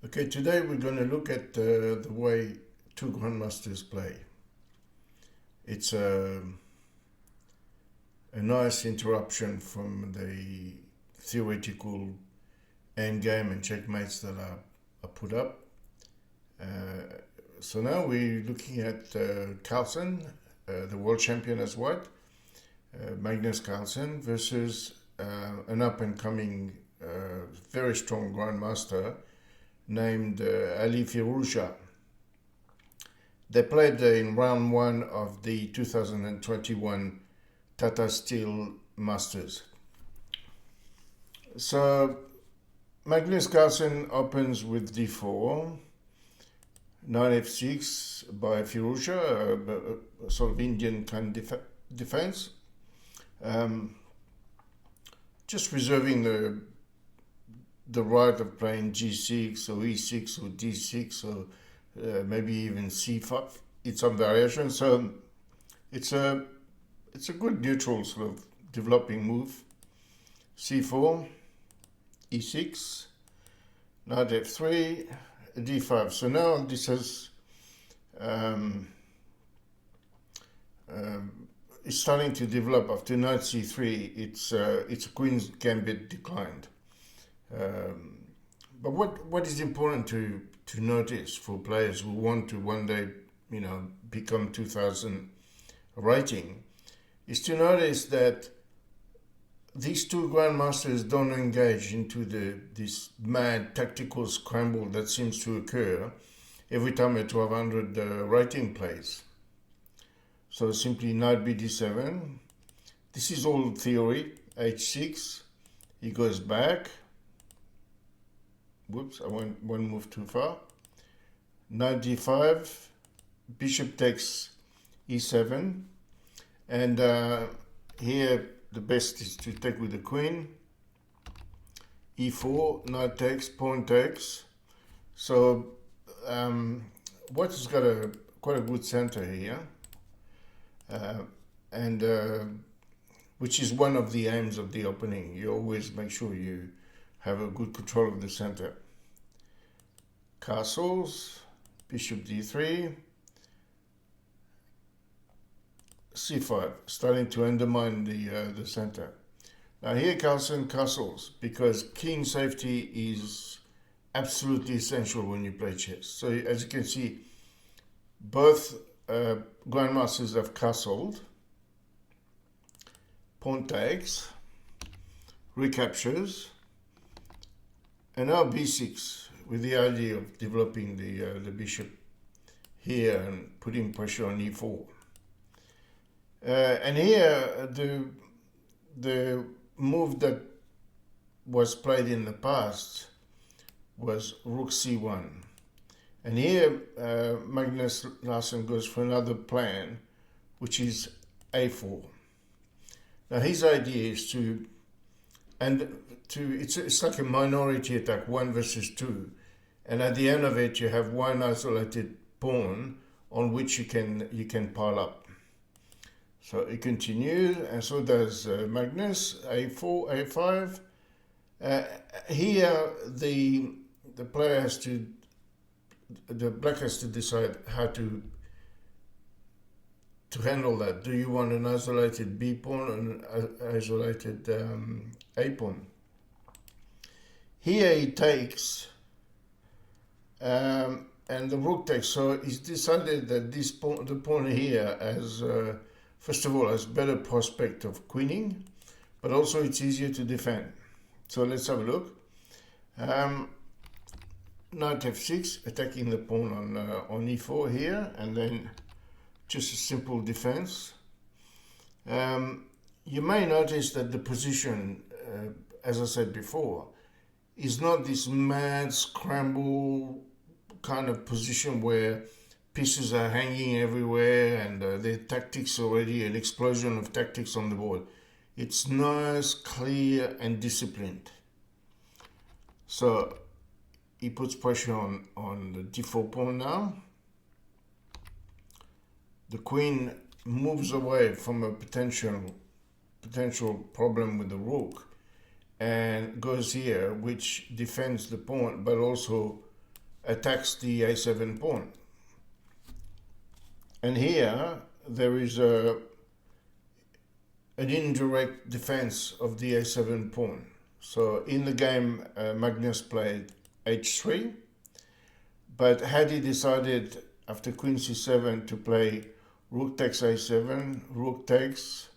Okay, today we're going to look at the way two grandmasters play. It's a nice interruption from the theoretical endgame and checkmates that are put up. So now we're looking at Carlsen, the world champion as white, Magnus Carlsen versus an up-and-coming, very strong grandmaster named Ali Firouzja. They played in round one of the 2021 Tata Steel Masters. So Magnus Carlsen opens with d4, knight f6 by Firouzja, a sort of Indian kind of defense. Just reserving the right of playing g6 or e6 or d6 or maybe even c5 in some variation. So it's a good neutral sort of developing move. c4, e6, knight f3, d5. So now this has it's starting to develop. After knight c3, it's a queen's gambit declined. But what is important to notice for players who want to one day, become 2000 rating, is to notice that these two grandmasters don't engage into this mad tactical scramble that seems to occur every time a 1200 rating plays. So simply knight bd7. This is all theory. h6. He goes back. Whoops, I went one move too far. Knight d5, bishop takes e7, and here the best is to take with the queen. e4, knight takes, pawn takes. So white has got quite a good center here, and which is one of the aims of the opening. You always make sure you have a good control of the center. Castles, bishop d3, c5, starting to undermine the center. Now here Carlsen castles because king safety is absolutely essential when you play chess. So as you can see, both grandmasters have castled, pawn takes, recaptures, and now b6 with the idea of developing the bishop here and putting pressure on e4. And here the move that was played in the past was rook c1. And here Magnus Carlsen goes for another plan, which is a4. Now his idea is it's like a minority attack, 1 versus 2, and at the end of it you have one isolated pawn on which you can pile up. So it continues, and so does Magnus. a4, a5. Here the player has to, the black has to decide how to handle that. Do you want an isolated b pawn or an isolated a pawn? Here he takes, and the rook takes. So he's decided that the pawn here has, first of all, has better prospect of queening, but also it's easier to defend. So let's have a look. Knight f6, attacking the pawn on e4 here, and then just a simple defense. You may notice that the position, as I said before, is not this mad scramble kind of position where pieces are hanging everywhere and the tactics already, an explosion of tactics on the board. It's nice, clear, and disciplined. So he puts pressure on the d4 pawn now. The queen moves away from a potential problem with the rook and goes here, which defends the pawn, but also attacks the a7 pawn. And here there is an indirect defense of the a7 pawn. So in the game, Magnus played h3, but had he decided after queen c7 to play rook takes a7, rook takes,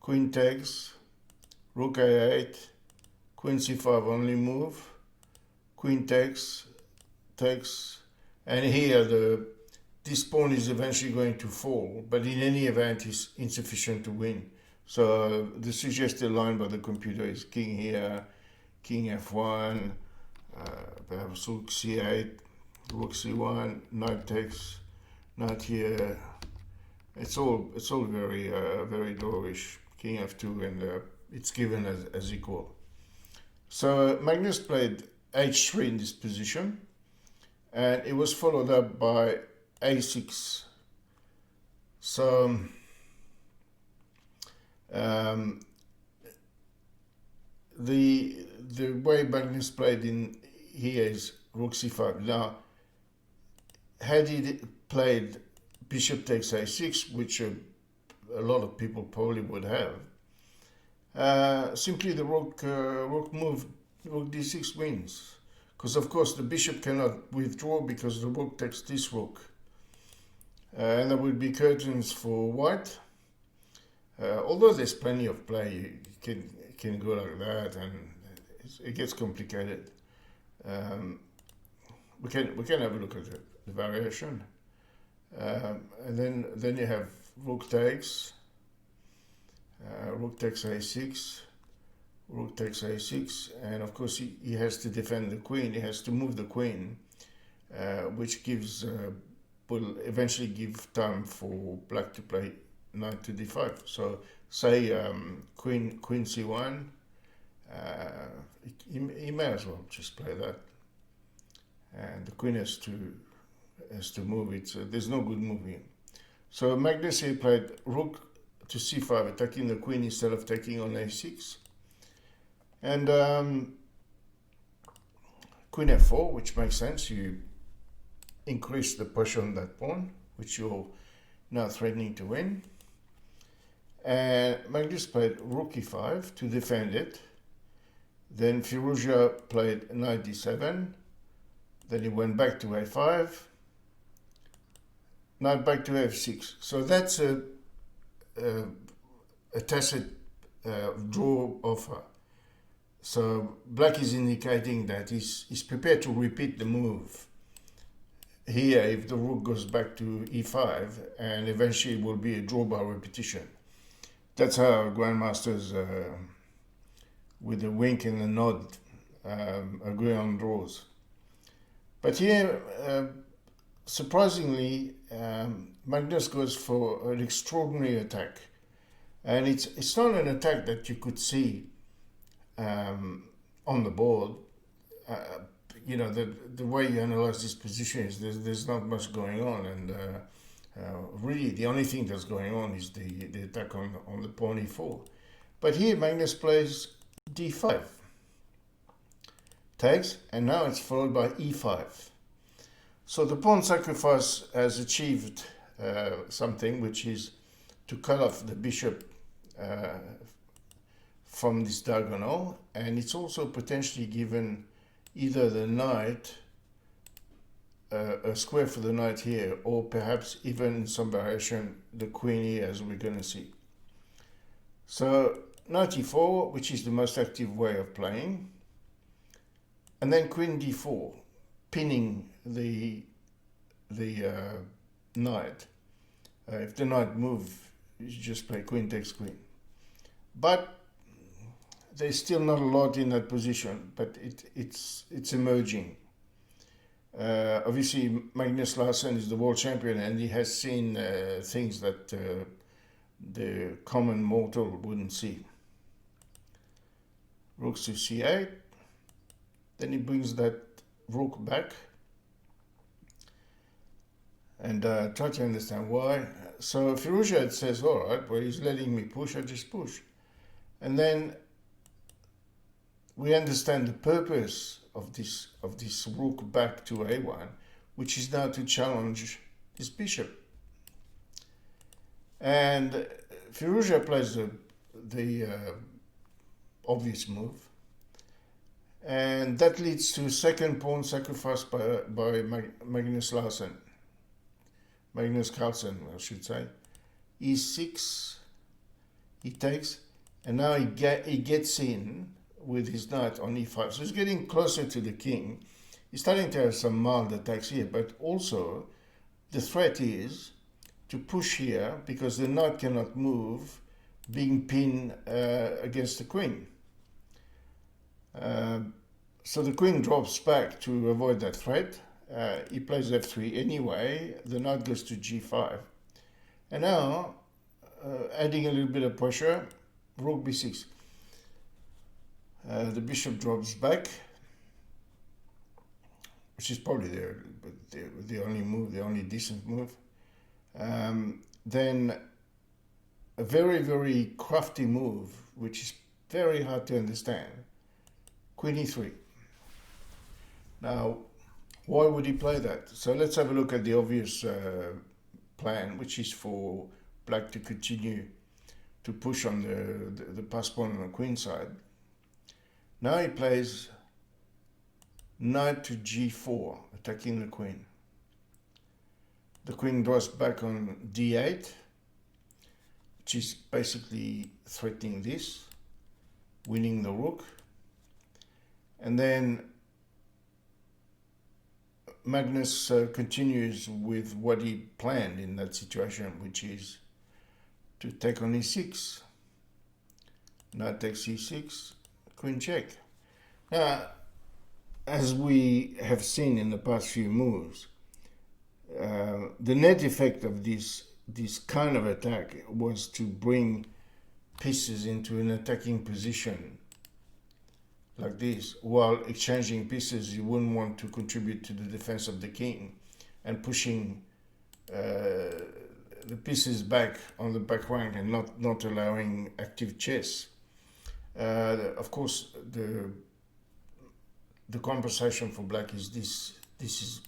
queen takes, rook a8, queen c5 only move, queen takes, and here this pawn is eventually going to fall, but in any event is insufficient to win. So the suggested line by the computer is king here, king f1, perhaps rook c8, rook c1, knight takes, knight here. It's all very very lowish. King f2, and it's given as equal. So Magnus played h3 in this position, and it was followed up by a6. So the way Magnus played in here is rook c5. Now, had he played bishop takes a6, which a lot of people probably would have, simply the rook move, rook d6 wins, because of course the bishop cannot withdraw because the rook takes this rook, and there would be curtains for white. Although there's plenty of play, you can go like that, and it gets complicated. We can have a look at the variation, and then you have rook takes a6, rook takes a6, and of course he has to defend the queen. He has to move the queen, which will eventually give time for black to play knight to d5. So say queen c1, he may as well just play that, and the queen has to move it. So there's no good moving. So Magnus here played rook to c5, attacking the queen instead of taking on a6, and queen f4, which makes sense. You increase the pressure on that pawn, which you're now threatening to win. And Magnus played rook e5 to defend it. Then Firouzja played knight d7. Then he went back to a5. Knight back to f6. So that's a tacit draw offer. So black is indicating that he's prepared to repeat the move here if the rook goes back to e5, and eventually it will be a draw by repetition. That's how grandmasters, with a wink and a nod, agree on draws. But here, surprisingly, Magnus goes for an extraordinary attack, and it's not an attack that you could see on the board. You know, the way you analyze this position is there's not much going on, and really the only thing that's going on is the attack on the pawn e4. But here Magnus plays d5, takes, and now it's followed by e5. So the pawn sacrifice has achieved something, which is to cut off the bishop from this diagonal, and it's also potentially given either the knight, a square for the knight here, or perhaps even in some variation the queen here, as we're going to see. So knight e4, which is the most active way of playing, and then queen d4, pinning the knight. If the knight moves, you just play queen takes queen. But there's still not a lot in that position, but it's emerging. Obviously, Magnus Carlsen is the world champion, and he has seen things that the common mortal wouldn't see. Rook to c8, then he brings that rook back, and try to understand why. So Firouzja says, all right, well, he's letting me push, I just push. And then we understand the purpose of this rook back to a1, which is now to challenge this bishop. And Firouzja plays the obvious move, and that leads to second pawn sacrifice by Magnus Carlsen, I should say. E6, he takes, and now he gets in with his knight on e5. So he's getting closer to the king. He's starting to have some mild attacks here, but also the threat is to push here because the knight cannot move, being pinned against the queen. So the queen drops back to avoid that threat. He plays f3 anyway. The knight goes to g5. And now, adding a little bit of pressure, rook b6. The bishop drops back, which is probably the only move, the only decent move. Then a very, very crafty move, which is very hard to understand. Queen e3. Now, why would he play that? So let's have a look at the obvious plan, which is for black to continue to push on the pass pawn on the queen side. Now he plays knight to g4, attacking the queen. The queen draws back on d8, which is basically threatening this, winning the rook. And then Magnus continues with what he planned in that situation, which is to take on e6. Knight takes e6, queen check. Now, as we have seen in the past few moves, the net effect of this kind of attack was to bring pieces into an attacking position like this, while exchanging pieces you wouldn't want to contribute to the defense of the king, and pushing the pieces back on the back rank and not allowing active chess. Of course, the compensation for black is this is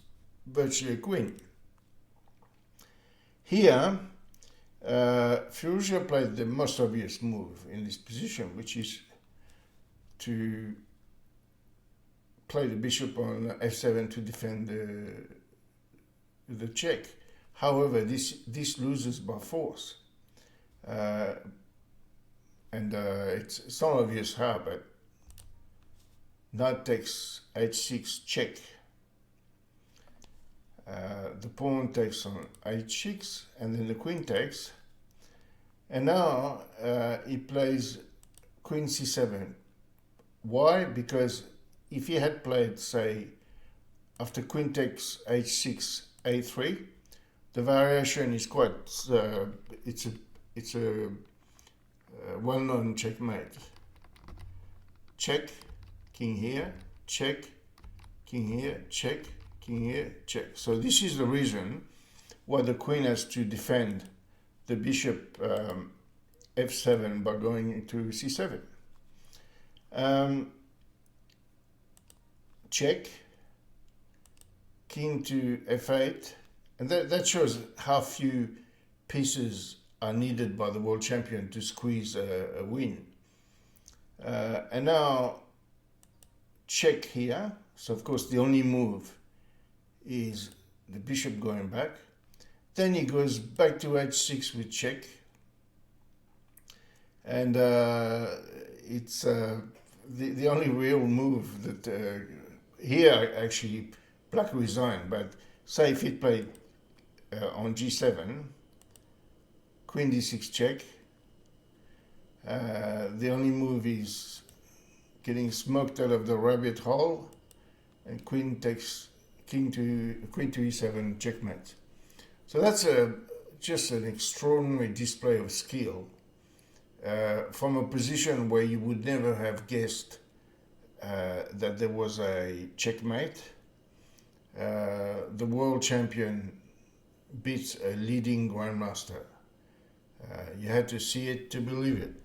virtually a queen. Here, Firouzja played the most obvious move in this position, which is to play the bishop on f7 to defend the check. However, this loses by force, and it's not obvious how, but knight takes h6 check. The pawn takes on h6, and then the queen takes, and now he plays queen c7. Why? Because if he had played, say, after queen takes h6, a3, the variation is quite, it's a well-known checkmate. Check, king here, check, king here, check, king here, check. So this is the reason why the queen has to defend the bishop f7 by going into c7. Check, king to f8, and that shows how few pieces are needed by the world champion to squeeze a win. And now check here. So of course the only move is the bishop going back. Then he goes back to h6 with check, and it's the only real move that here actually black resigned. But say if it played on g7, queen d6 check, the only move is getting smoked out of the rabbit hole, and queen takes queen to e7 checkmate. So that's just an extraordinary display of skill from a position where you would never have guessed that there was a checkmate. The world champion beats a leading grandmaster. You had to see it to believe it.